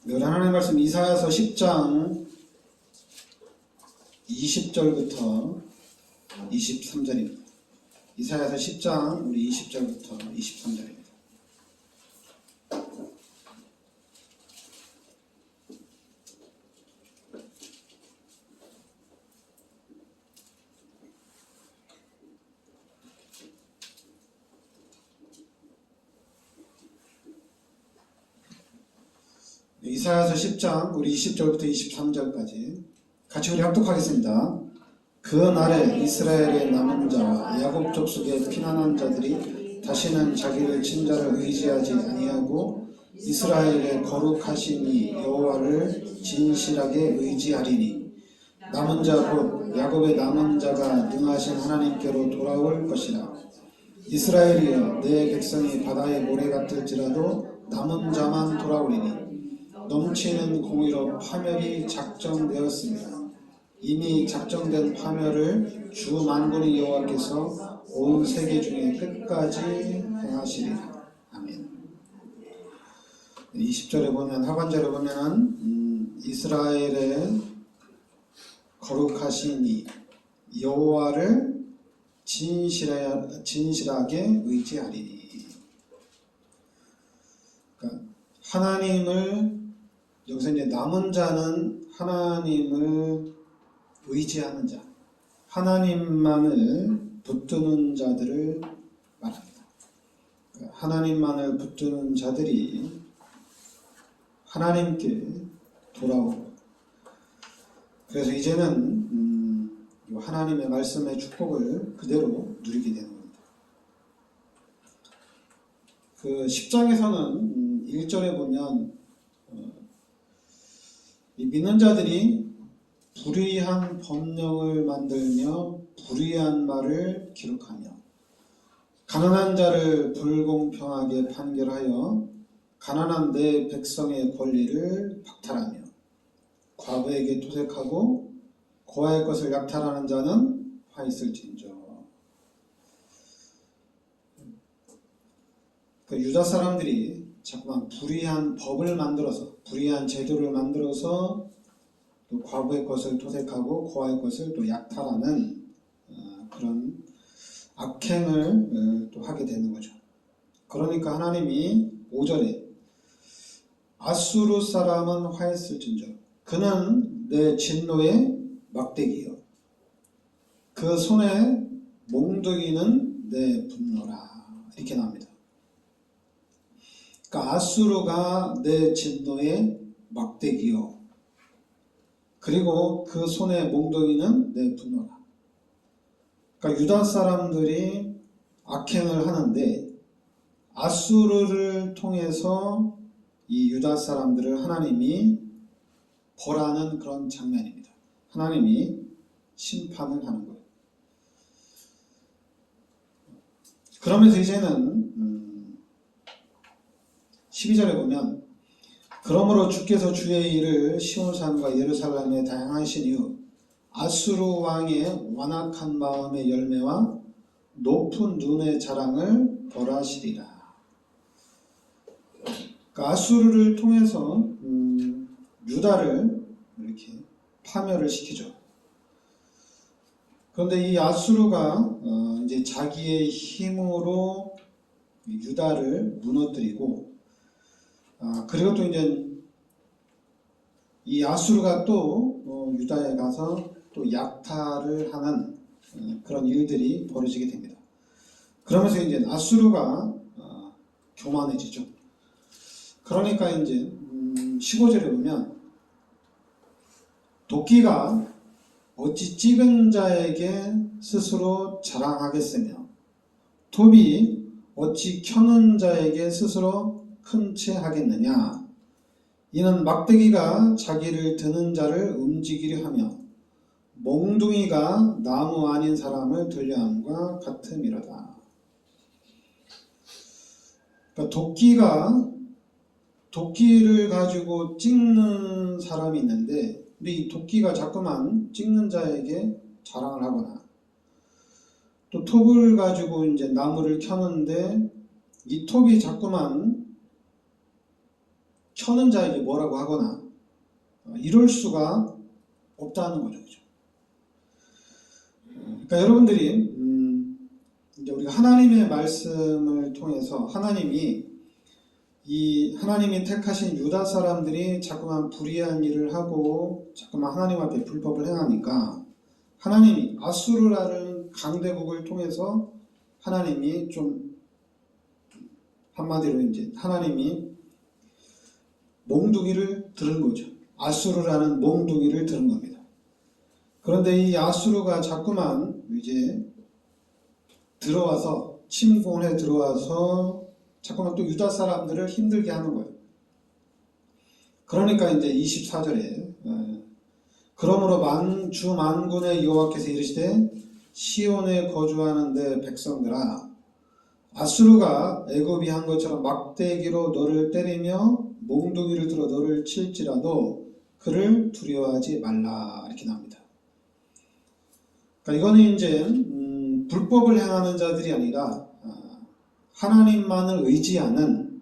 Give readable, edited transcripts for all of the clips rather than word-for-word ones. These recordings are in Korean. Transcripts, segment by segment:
오늘 하나님의 말씀 이사야서 10장 20절부터 23절입니다. 이사야서 10장 우리 20절부터 23절입니다. 이사야서 10장 우리 20절부터 23절까지 같이 우리 합독하겠습니다. 그 날에 이스라엘의 남은 자와 야곱 족속의 피난한 자들이 다시는 자기를 친 자를 의지하지 아니하고 이스라엘의 거룩하신 이 여호와를 진실하게 의지하리니 남은 자 곧 야곱의 남은 자가 능하신 하나님께로 돌아올 것이라. 이스라엘이여 내 백성이 바다의 모래 같을지라도 남은 자만 돌아오리니 넘치는 공의로 파멸이 작정되었습니다. 이미 작정된 파멸을 주 만군의 여호와께서 온 세계 중에 끝까지 행하시리라. 아멘. 20절에 보면 하반절에 보면은 이스라엘의 거룩하신 이 여호와를 진실하게 의지하리니. 그러니까 하나님을 여기서 이제 남은 자는 하나님을 의지하는 자, 하나님만을 붙드는 자들을 말합니다. 하나님만을 붙드는 자들이 하나님께 돌아오고, 그래서 이제는 하나님의 말씀의 축복을 그대로 누리게 되는 겁니다. 그 10장에서는 1절에 보면 이 믿는 자들이 불의한 법령을 만들며 불의한 말을 기록하며 가난한 자를 불공평하게 판결하여 가난한 내 백성의 권리를 박탈하며 과부에게 토색하고 고아의 것을 약탈하는 자는 화 있을진저. 그 유다 사람들이 자꾸만 불의한 법을 만들어서, 불의한 제도를 만들어서 또 과부의 것을 토색하고 고아의 것을 또 약탈하는 그런 악행을 또 하게 되는 거죠. 그러니까 하나님이 5절에 아수르 사람은 화했을진저 그는 내 진노의 막대기요 그 손에 몽둥이는 내 분노라, 이렇게 나옵니다. 그러니까 아수르가 내 진노의 막대기요 그리고 그 손의 몽둥이는 내 분노라. 그러니까 유다 사람들이 악행을 하는데 아수르를 통해서 이 유다 사람들을 하나님이 벌하는 그런 장면입니다. 하나님이 심판을 하는 거예요. 그러면서 이제는 12절에 보면 그러므로 주께서 주의 일을 시온산과 예루살렘에 다행하신 이후 아수르 왕의 완악한 마음의 열매와 높은 눈의 자랑을 벌하시리라. 그러니까 아수르를 통해서 유다를 이렇게 파멸을 시키죠. 그런데 이 아수르가 이제 자기의 힘으로 유다를 무너뜨리고, 그리고 또 이제 이 아수르가 또 유다에 가서 또 약탈을 하는 그런 일들이 벌어지게 됩니다. 그러면서 이제 아수르가 교만해지죠. 그러니까 이제 15절에 보면 도끼가 어찌 찍은 자에게 스스로 자랑하겠으며 톱이 어찌 켜는 자에게 스스로 큰 채 하겠느냐. 이는 막대기가 자기를 드는 자를 움직이려 하며 몽둥이가 나무 아닌 사람을 들려함과 같음이로다. 그러니까 도끼를 가지고 찍는 사람이 있는데, 근데 이 도끼가 자꾸만 찍는 자에게 자랑을 하거나, 또 톱을 가지고 이제 나무를 켜는데 이 톱이 자꾸만 쳐는 자에게 뭐라고 하거나 이럴 수가 없다는 거죠. 그죠? 그러니까 여러분들이 이제 우리가 하나님의 말씀을 통해서 하나님이 택하신 유다 사람들이 자꾸만 불의한 일을 하고 자꾸만 하나님 앞에 불법을 행하니까 하나님이 아수르라는 강대국을 통해서 하나님이 좀 한마디로 이제 하나님이 몽둥이를 들은 거죠. 아수르라는 몽둥이를 들은 겁니다. 그런데 이 아수르가 자꾸만 이제 들어와서 침공해 들어와서 자꾸만 또 유다 사람들을 힘들게 하는 거예요. 그러니까 이제 24절에 그러므로 주 만군의 여호와께서 이르시되 시온에 거주하는 내 백성들아 아수르가 애굽이 한 것처럼 막대기로 너를 때리며 몽둥이를 들어 너를 칠지라도 그를 두려워하지 말라 이렇게 나옵니다. 그러니까 이거는 이제 불법을 행하는 자들이 아니라 하나님만을 의지하는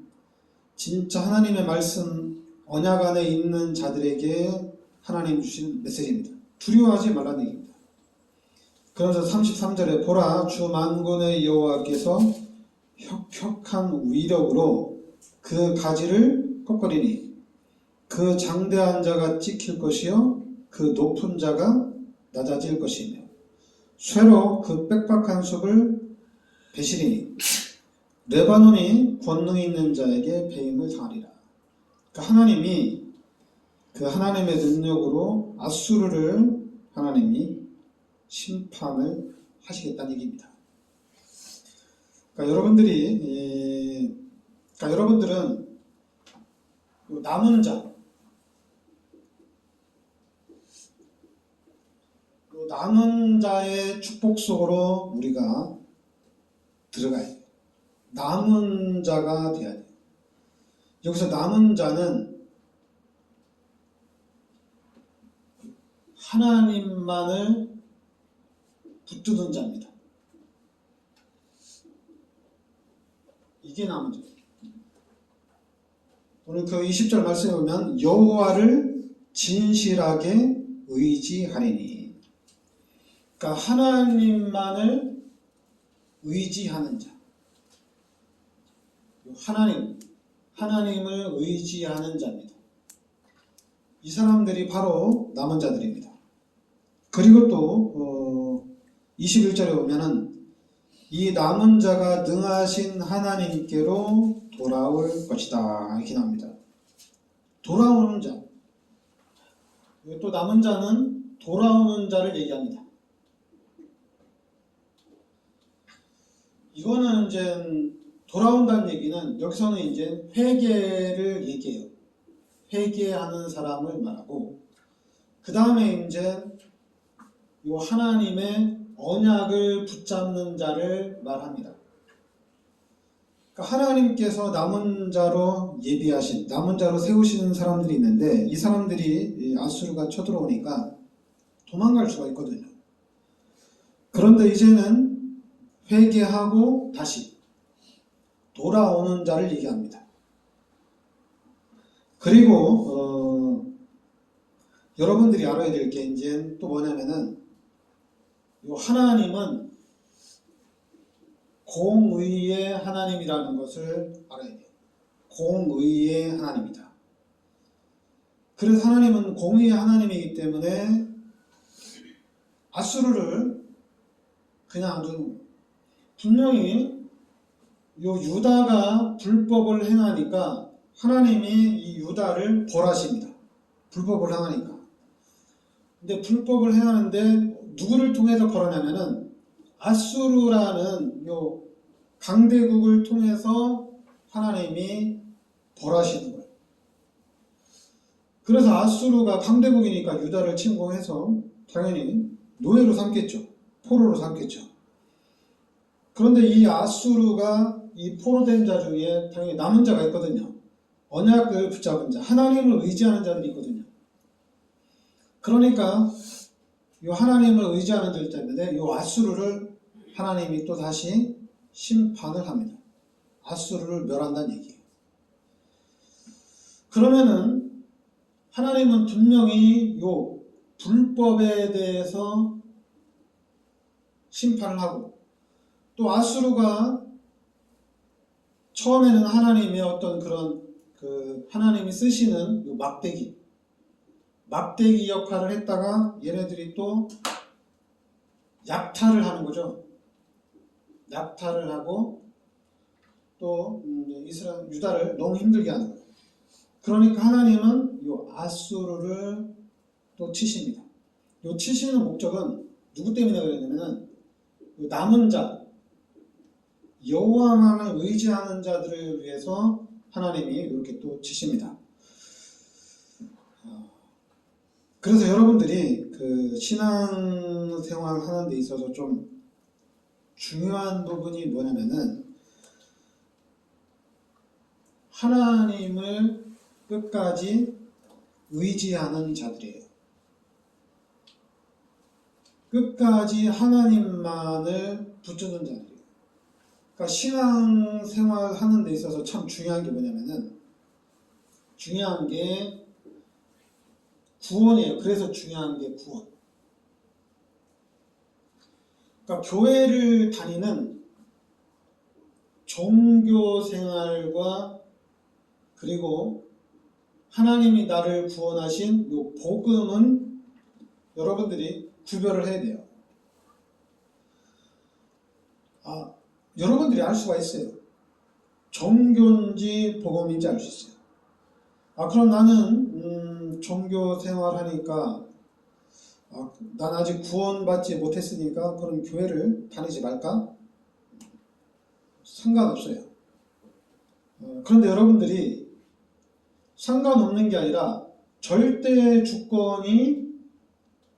진짜 하나님의 말씀 언약 안에 있는 자들에게 하나님 주신 메시지입니다. 두려워하지 말라는 얘기입니다. 그러면서 33절에 보라 주 만군의 여호와께서 혁혁한 위력으로 그 가지를 꺾으리니 그 장대한 자가 찍힐 것이요 그 높은 자가 낮아질 것이며 쇠로 그 빽빽한 숲을 베시리니 레바논이 권능 있는 자에게 배임을 당하리라. 그러니까 하나님이 그 하나님의 능력으로 아수르를 하나님이 심판을 하시겠다는 얘기입니다. 그러니까 여러분들은 남은 자, 남은 자의 축복 속으로 우리가 들어가야 돼요. 남은 자가 돼야 돼요. 여기서 남은 자는 하나님만을 붙드는 자입니다. 이게 남은 자예요. 오늘 그 20절 말씀에 보면 여호와를 진실하게 의지하리니 그러니까 하나님만을 의지하는 자 하나님을 의지하는 자입니다. 이 사람들이 바로 남은 자들입니다. 그리고 또 21절에 보면은 이 남은 자가 능하신 하나님께로 돌아올 것이다 이렇게 나옵니다. 돌아오는 자. 또 남은 자는 돌아오는 자를 얘기합니다. 이거는 이제 돌아온다는 얘기는 여기서는 이제 회개를 얘기해요. 회개하는 사람을 말하고 그 다음에 이제 요 하나님의 언약을 붙잡는 자를 말합니다. 그러니까 하나님께서 남은 자로 예비하신 남은 자로 세우시는 사람들이 있는데 이 사람들이 아수르가 쳐들어오니까 도망갈 수가 있거든요. 그런데 이제는 회개하고 다시 돌아오는 자를 얘기합니다. 그리고 여러분들이 알아야 될 게 이제 또 뭐냐면은 요 하나님은 공의의 하나님이라는 것을 알아야 돼요. 공의의 하나님이다. 그래서 하나님은 공의의 하나님이기 때문에 아수르를 그냥 안 두는 거예요. 분명히 요 유다가 불법을 행하니까 하나님이 이 유다를 벌하십니다. 불법을 행하니까. 근데 불법을 행하는데 누구를 통해서 벌하냐면은 아수르라는 요 강대국을 통해서 하나님이 벌하시는 거예요. 그래서 아수르가 강대국이니까 유다를 침공해서 당연히 노예로 삼겠죠. 포로로 삼겠죠. 그런데 이 아수르가 이 포로된 자 중에 당연히 남은 자가 있거든요. 언약을 붙잡은 자, 하나님을 의지하는 자들이 있거든요. 그러니까 이 하나님을 의지하는 자들 때문에 이 아수르를 하나님이 또 다시 심판을 합니다. 아수르를 멸한다는 얘기예요. 그러면은 하나님은 분명히 요 불법에 대해서 심판을 하고, 또 아수르가 처음에는 하나님의 어떤 그런 하나님이 쓰시는 요 막대기 역할을 했다가 얘네들이 또 약탈을 하는 거죠. 약탈을 하고 또 유다를 너무 힘들게 하는 거예요. 그러니까 하나님은 요 아수르를 또 치십니다. 요 치시는 목적은 누구 때문에 그랬냐면은 남은 자, 여호와만을 의지하는 자들을 위해서 하나님이 이렇게 또 치십니다. 그래서 여러분들이 신앙생활 하는 데 있어서 좀 중요한 부분이 뭐냐면은 하나님을 끝까지 의지하는 자들이에요. 끝까지 하나님만을 붙드는 자들이에요. 그러니까 신앙생활 하는 데 있어서 참 중요한 게 뭐냐면은 중요한 게 구원이에요. 그래서 중요한 게 구원. 그러니까 교회를 다니는 종교 생활과 그리고 하나님이 나를 구원하신 요 복음은 여러분들이 구별을 해야 돼요. 여러분들이 알 수가 있어요. 종교인지 복음인지 알 수 있어요. 그럼 나는 종교 생활하니까 난 아직 구원받지 못했으니까 그럼 교회를 다니지 말까? 상관없어요. 그런데 여러분들이 상관없는 게 아니라 절대 주권이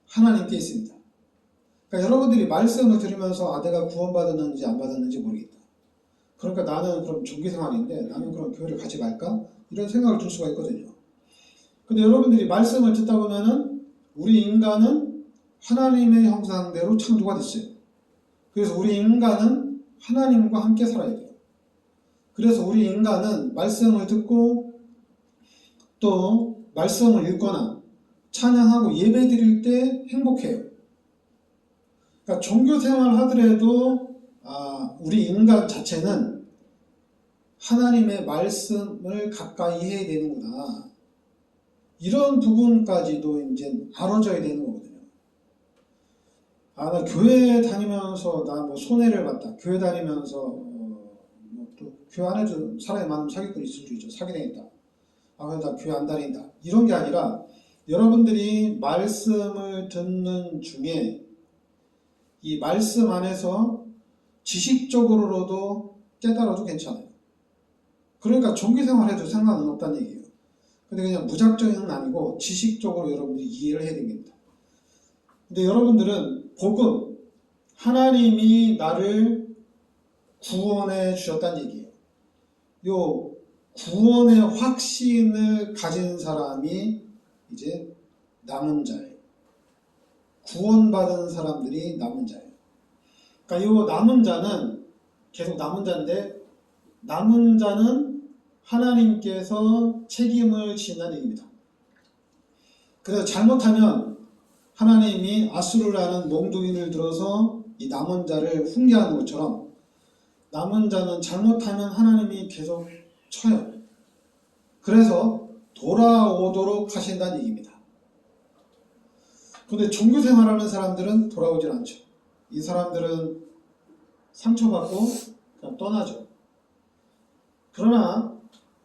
하나님께 있습니다. 그러니까 여러분들이 말씀을 들으면서 내가 구원받았는지 안 받았는지 모르겠다. 그러니까 나는 그럼 종교생활인데 나는 그럼 교회를 가지 말까? 이런 생각을 들 수가 있거든요. 근데 여러분들이 말씀을 듣다 보면은 우리 인간은 하나님의 형상대로 창조가 됐어요. 그래서 우리 인간은 하나님과 함께 살아야 돼요. 그래서 우리 인간은 말씀을 듣고 또 말씀을 읽거나 찬양하고 예배 드릴 때 행복해요. 그러니까 종교 생활 하더라도 우리 인간 자체는 하나님의 말씀을 가까이 해야 되는구나. 이런 부분까지도 이제 알아줘야 되는 거거든요. 나 교회 다니면서 나 뭐 손해를 봤다. 교회 다니면서 또 교회 안에도 사람이 많으면 사기꾼이 있을 수 있죠. 사기당했다. 그래서 나 교회 안 다닌다. 이런 게 아니라 여러분들이 말씀을 듣는 중에 이 말씀 안에서 지식적으로도 깨달아도 괜찮아요. 그러니까 종교생활 해도 상관은 없다는 얘기예요. 근데 그냥 무작정은 아니고 지식적으로 여러분들이 이해를 해야 됩니다. 근데 여러분들은 복음, 하나님이 나를 구원해 주셨다는 얘기예요. 요 구원의 확신을 가진 사람이 이제 남은 자예요. 구원받은 사람들이 남은 자예요. 그러니까 요 남은 자는 계속 남은 자인데 남은 자는 하나님께서 책임을 지신다는 얘기입니다. 그래서 잘못하면 하나님이 아수르라는 몽둥이를 들어서 이 남은 자를 훈계하는 것처럼 남은 자는 잘못하면 하나님이 계속 쳐요. 그래서 돌아오도록 하신다는 얘기입니다. 그런데 종교생활하는 사람들은 돌아오질 않죠. 이 사람들은 상처받고 그냥 떠나죠. 그러나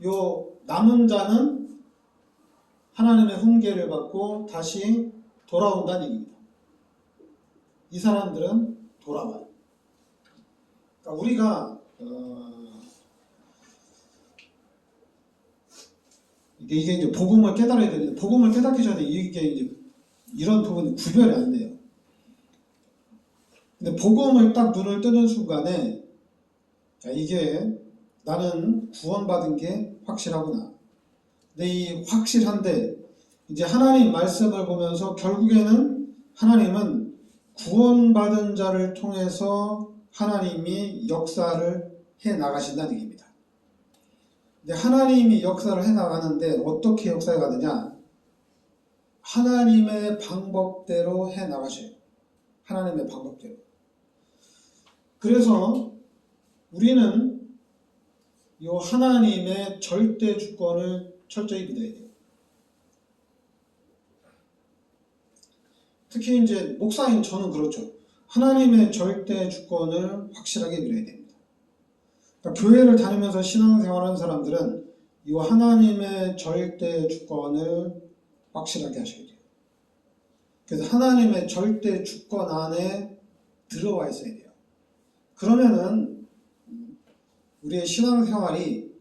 요 남은 자는 하나님의 훈계를 받고 다시 돌아온다는 얘기입니다. 이 사람들은 돌아와요. 그러니까 우리가 이게 이제 복음을 깨달아야 되는데 복음을 깨닫기 전에 이게 이제 이런 부분이 구별이 안 돼요. 근데 복음을 딱 눈을 뜨는 순간에 이게 나는 구원받은 게 확실하구나. 근데 이 확실한데 이제 하나님 말씀을 보면서 결국에는 하나님은 구원받은 자를 통해서 하나님이 역사를 해 나가신다는 얘기입니다. 근데 하나님이 역사를 해나가는데 어떻게 역사해 가느냐? 하나님의 방법대로 해나가셔요. 하나님의 방법대로. 그래서 우리는 이 하나님의 절대 주권을 철저히 믿어야 돼요. 특히 이제 목사인 저는 그렇죠. 하나님의 절대 주권을 확실하게 믿어야 됩니다. 그러니까 교회를 다니면서 신앙생활하는 사람들은 이 하나님의 절대 주권을 확실하게 하셔야 돼요. 그래서 하나님의 절대 주권 안에 들어와 있어야 돼요. 그러면은 우리의 신앙생활이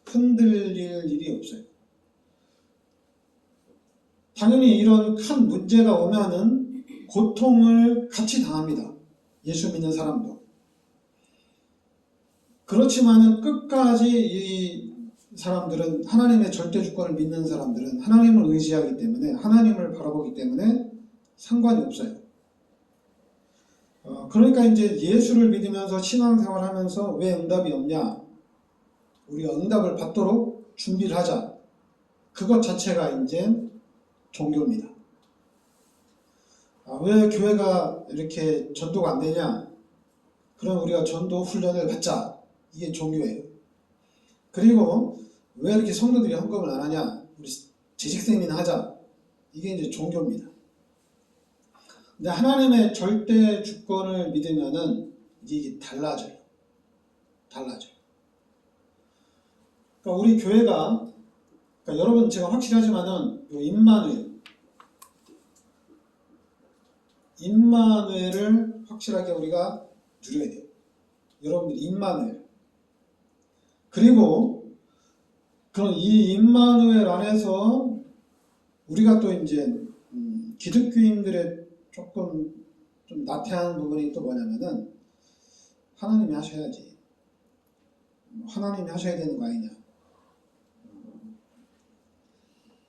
흔들릴 일이 없어요. 당연히 이런 큰 문제가 오면은 고통을 같이 당합니다. 예수 믿는 사람도. 그렇지만은 끝까지 이 사람들은 하나님의 절대 주권을 믿는 사람들은 하나님을 의지하기 때문에 하나님을 바라보기 때문에 상관이 없어요. 그러니까 이제 예수를 믿으면서 신앙생활 하면서 왜 응답이 없냐? 우리가 응답을 받도록 준비를 하자. 그것 자체가 이제 종교입니다. 왜 교회가 이렇게 전도가 안 되냐? 그럼 우리가 전도 훈련을 받자. 이게 종교예요. 그리고 왜 이렇게 성도들이 헌금을 안 하냐? 우리 재직 세미나 하자. 이게 이제 종교입니다. 근데 하나님의 절대 주권을 믿으면은 이게 달라져요. 달라져요. 그러니까 우리 교회가, 그러니까 여러분 제가 확실하지만은 임마누엘을 확실하게 우리가 누려야 돼요. 여러분들 임마누엘. 그리고 그런 이 임마누엘 안에서 우리가 또 이제 기독교인들의 조금 좀 나태한 부분이 또 뭐냐면은 하나님이 하셔야지. 하나님이 하셔야 되는 거 아니냐.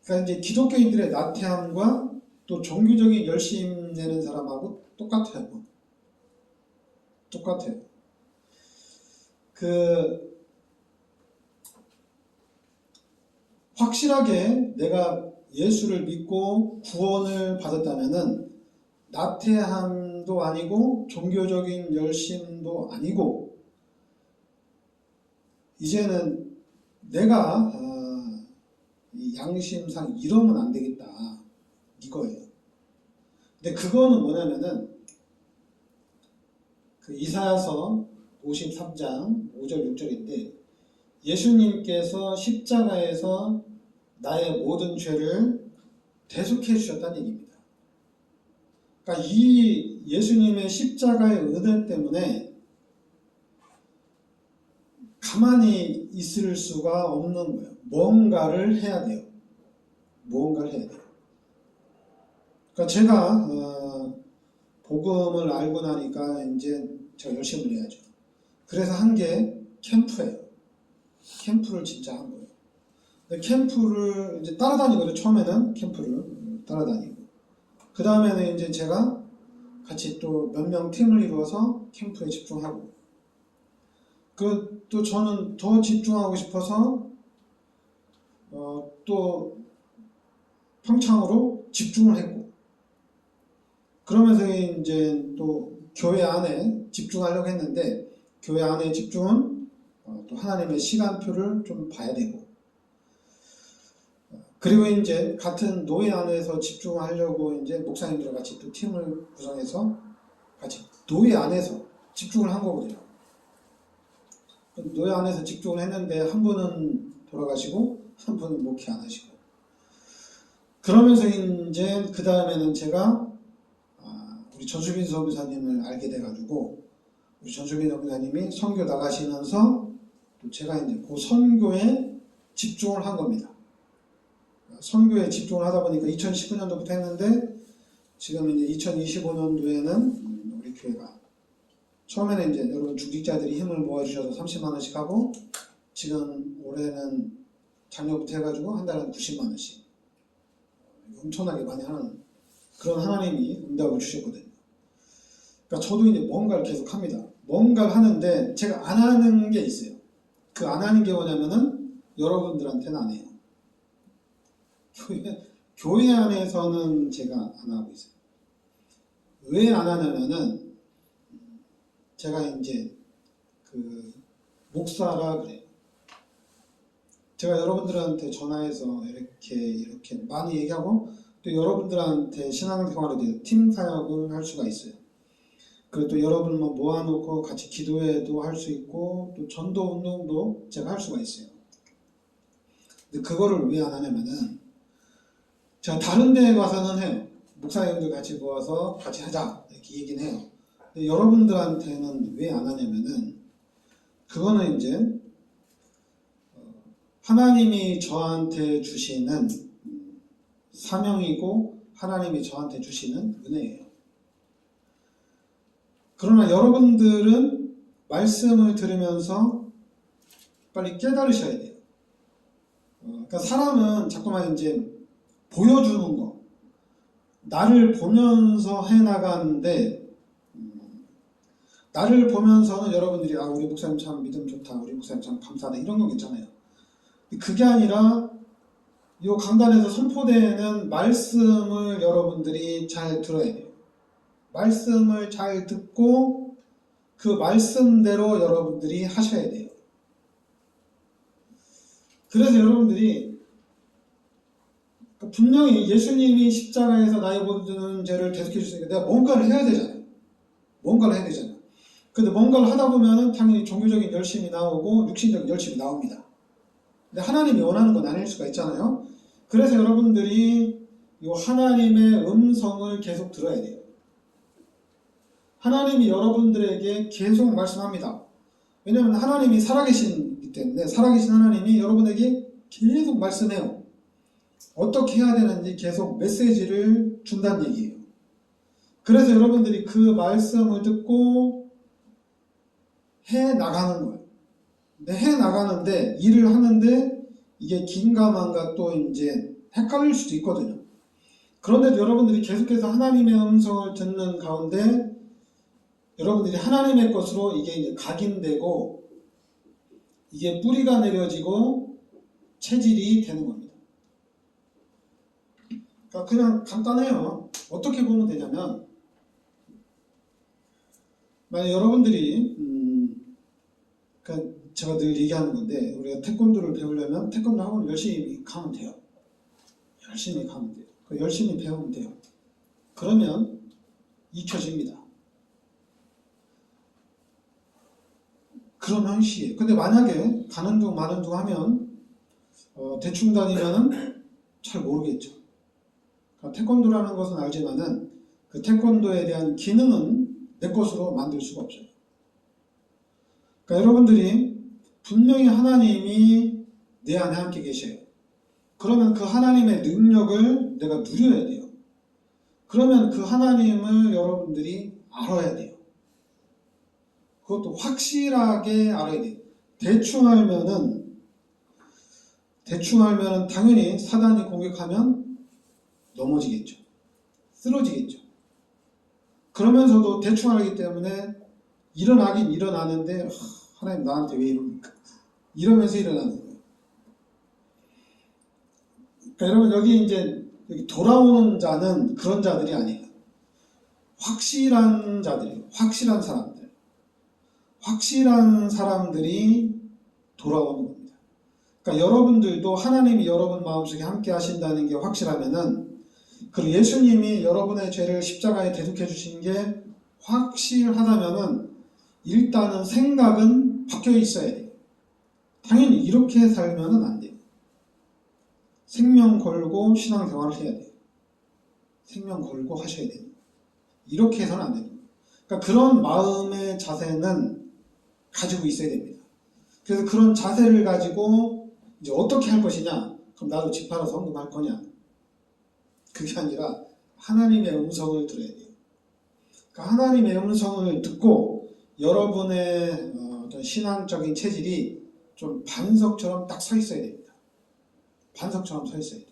그러니까 이제 기독교인들의 나태함과 또 종교적인 열심 내는 사람하고 똑같아요. 똑같아요. 확실하게 내가 예수를 믿고 구원을 받았다면은 나태함도 아니고 종교적인 열심도 아니고 이제는 내가 이 양심상 이러면 안 되겠다 이거예요. 근데 그거는 뭐냐면은 그 이사야서 53장 5절 6절인데 예수님께서 십자가에서 나의 모든 죄를 대속해 주셨다는 얘기입니다. 그러니까 이 예수님의 십자가의 은혜 때문에 가만히 있을 수가 없는 거예요. 뭔가를 해야 돼요. 무언가를 해야 돼요. 그러니까 제가 복음을 알고 나니까 이제 제가 열심히 해야죠. 그래서 한 게 캠프예요. 캠프를 진짜 한 거예요. 근데 캠프를 이제 따라다니거든요. 처음에는 캠프를 따라다니고 그 다음에는 이제 제가 같이 또 몇 명 팀을 이루어서 캠프에 집중하고 또 저는 더 집중하고 싶어서 또 평창으로 집중을 했고 그러면서 이제 또 교회 안에 집중하려고 했는데 교회 안에 집중은 또 하나님의 시간표를 좀 봐야 되고 그리고 이제 같은 노예 안에서 집중하려고 이제 목사님들과 같이 또 팀을 구성해서 같이 노예 안에서 집중을 한 거거든요. 노예 안에서 집중을 했는데 한 분은 돌아가시고 한 분은 목회 안 하시고 그러면서 이제 그 다음에는 제가 우리 전수빈 선교사님을 알게 돼가지고 우리 전수빈 선교사님이 선교 나가시면서 또 제가 이제 그 선교에 집중을 한 겁니다. 선교에 집중을 하다 보니까 2019년도부터 했는데 지금 이제 2025년도에는 우리 교회가 처음에는 이제 여러분 중직자들이 힘을 모아주셔서 30만 원씩 하고 지금 올해는 작년부터 해가지고 한 달에 90만 원씩 엄청나게 많이 하는 그런 하나님이 응답을 주셨거든요. 그러니까 저도 이제 뭔가를 계속 합니다. 뭔가를 하는데 제가 안 하는 게 있어요. 그 안 하는 게 뭐냐면은 여러분들한테는 안 해요. 교회 안에서는 제가 안 하고 있어요. 왜 안 하냐면은 제가 이제 그 목사라 그래요. 제가 여러분들한테 전화해서 이렇게 많이 얘기하고 또 여러분들한테 신앙생활에 대해서 팀 사역을 할 수가 있어요. 그리고 또 여러분 모아놓고 같이 기도회도 할 수 있고 또 전도 운동도 제가 할 수가 있어요. 근데 그거를 왜 안 하냐면은 제가 다른 데에 가서는 해요. 목사님들 같이 모아서 같이 하자 이렇게 얘기는 해요. 근데 여러분들한테는 왜 안 하냐면은 그거는 이제 하나님이 저한테 주시는 사명이고 하나님이 저한테 주시는 은혜예요. 그러나 여러분들은 말씀을 들으면서 빨리 깨달으셔야 돼요. 그러니까 사람은 자꾸만 이제 보여주는 거, 나를 보면서 해나가는데 나를 보면서는 여러분들이 우리 목사님 참 믿음 좋다, 우리 목사님 참 감사하다 이런 건 괜찮아요. 그게 아니라 이 강단에서 선포되는 말씀을 여러분들이 잘 들어야 돼요. 말씀을 잘 듣고 그 말씀대로 여러분들이 하셔야 돼요. 그래서 여러분들이 분명히 예수님이 십자가에서 나의 모든 죄를 대속해 주시니까 내가 뭔가를 해야 되잖아요. 뭔가를 해야 되잖아요. 근데 뭔가를 하다 보면 당연히 종교적인 열심이 나오고 육신적인 열심이 나옵니다. 근데 하나님이 원하는 건 아닐 수가 있잖아요. 그래서 여러분들이 이 하나님의 음성을 계속 들어야 돼요. 하나님이 여러분들에게 계속 말씀합니다. 왜냐하면 하나님이 살아계시기 때문에 살아계신 하나님이 여러분에게 계속 말씀해요. 어떻게 해야 되는지 계속 메시지를 준다는 얘기예요. 그래서 여러분들이 그 말씀을 듣고 해 나가는 거예요. 근데 해 나가는데 일을 하는데 이게 긴가만가 또 이제 헷갈릴 수도 있거든요. 그런데도 여러분들이 계속해서 하나님의 음성을 듣는 가운데 여러분들이 하나님의 것으로 이게 이제 각인되고 이게 뿌리가 내려지고 체질이 되는 겁니다. 그러니까 그냥 간단해요. 어떻게 보면 되냐면 만약 여러분들이 그러니까 제가 늘 얘기하는 건데 우리가 태권도를 배우려면 태권도 학원 열심히 가면 돼요. 열심히 가면 돼요. 열심히 배우면 돼요. 그러면 익혀집니다. 그런 형식이에요. 근데 만약에 가는 중 마는 중 하면 대충 다니면은 잘 모르겠죠. 그러니까 태권도라는 것은 알지만은 그 태권도에 대한 기능은 내 것으로 만들 수가 없어요. 그러니까 여러분들이 분명히 하나님이 내 안에 함께 계셔요. 그러면 그 하나님의 능력을 내가 누려야 돼요. 그러면 그 하나님을 여러분들이 알아야 돼요. 그것도 확실하게 알아야 돼요. 대충 알면은 당연히 사단이 공격하면 넘어지겠죠. 쓰러지겠죠. 그러면서도 대충 알기 때문에 일어나긴 일어나는데 하나님 나한테 왜 이럽니까? 이러면서 일어나는 거예요. 그러니까 여러분 여기 돌아오는 자는 그런 자들이 아니에요. 확실한 자들이에요. 확실한 사람들. 확실한 사람들이 돌아오는 겁니다. 그러니까 여러분들도 하나님이 여러분 마음속에 함께 하신다는 게 확실하면은 그리고 예수님이 여러분의 죄를 십자가에 대속해 주신 게 확실하다면은 일단은 생각은 바뀌어 있어야 돼요. 당연히 이렇게 살면은 안 돼요. 생명 걸고 신앙생활을 해야 돼요. 생명 걸고 하셔야 돼요. 이렇게 해서는 안 됩니다. 그러니까 그런 마음의 자세는 가지고 있어야 됩니다. 그래서 그런 자세를 가지고 이제 어떻게 할 것이냐? 그럼 나도 집 팔아서 헌금할 거냐? 그게 아니라 하나님의 음성을 들어야 돼요. 그러니까 하나님의 음성을 듣고 여러분의 어떤 신앙적인 체질이 좀 반석처럼 딱 서 있어야 됩니다. 반석처럼 서 있어야 돼요.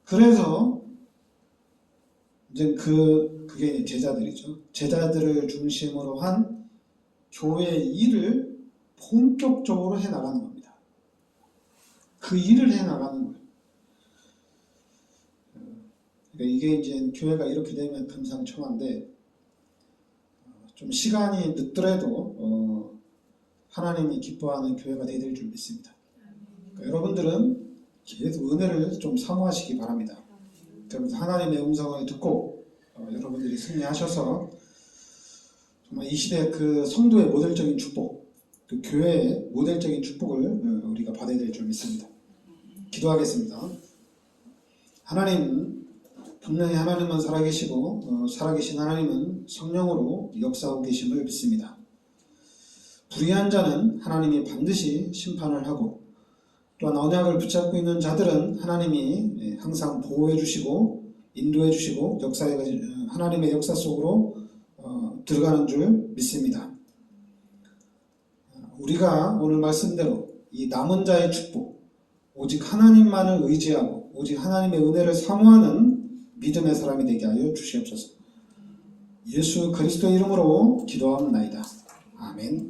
그래서 이제 그게 제자들이죠. 제자들을 중심으로 한 교회의 일을 본격적으로 해 나가는 겁니다. 그 일을 해 나가는 거예요. 그러니까 이게 이제 교회가 이렇게 되면 금상첨화인데 좀 시간이 늦더라도 하나님이 기뻐하는 교회가 되어야 될 줄 믿습니다. 그러니까 여러분들은 계속 은혜를 좀 사모하시기 바랍니다. 그러면서 하나님의 음성을 듣고 여러분들이 승리하셔서 정말 이 시대 그 성도의 모델적인 축복, 그 교회의 모델적인 축복을 우리가 받아야 될 줄 믿습니다. 기도하겠습니다. 하나님, 분명히 하나님은 살아계시고 살아계신 하나님은 성령으로 역사하고 계심을 믿습니다. 불의한 자는 하나님이 반드시 심판을 하고 또한 언약을 붙잡고 있는 자들은 하나님이 항상 보호해 주시고 인도해 주시고 하나님의 역사 속으로 들어가는 줄 믿습니다. 우리가 오늘 말씀대로 이 남은 자의 축복, 오직 하나님만을 의지하고 오직 하나님의 은혜를 사모하는 믿음의 사람이 되게 하여 주시옵소서. 예수 그리스도의 이름으로 기도하옵나이다. 아멘.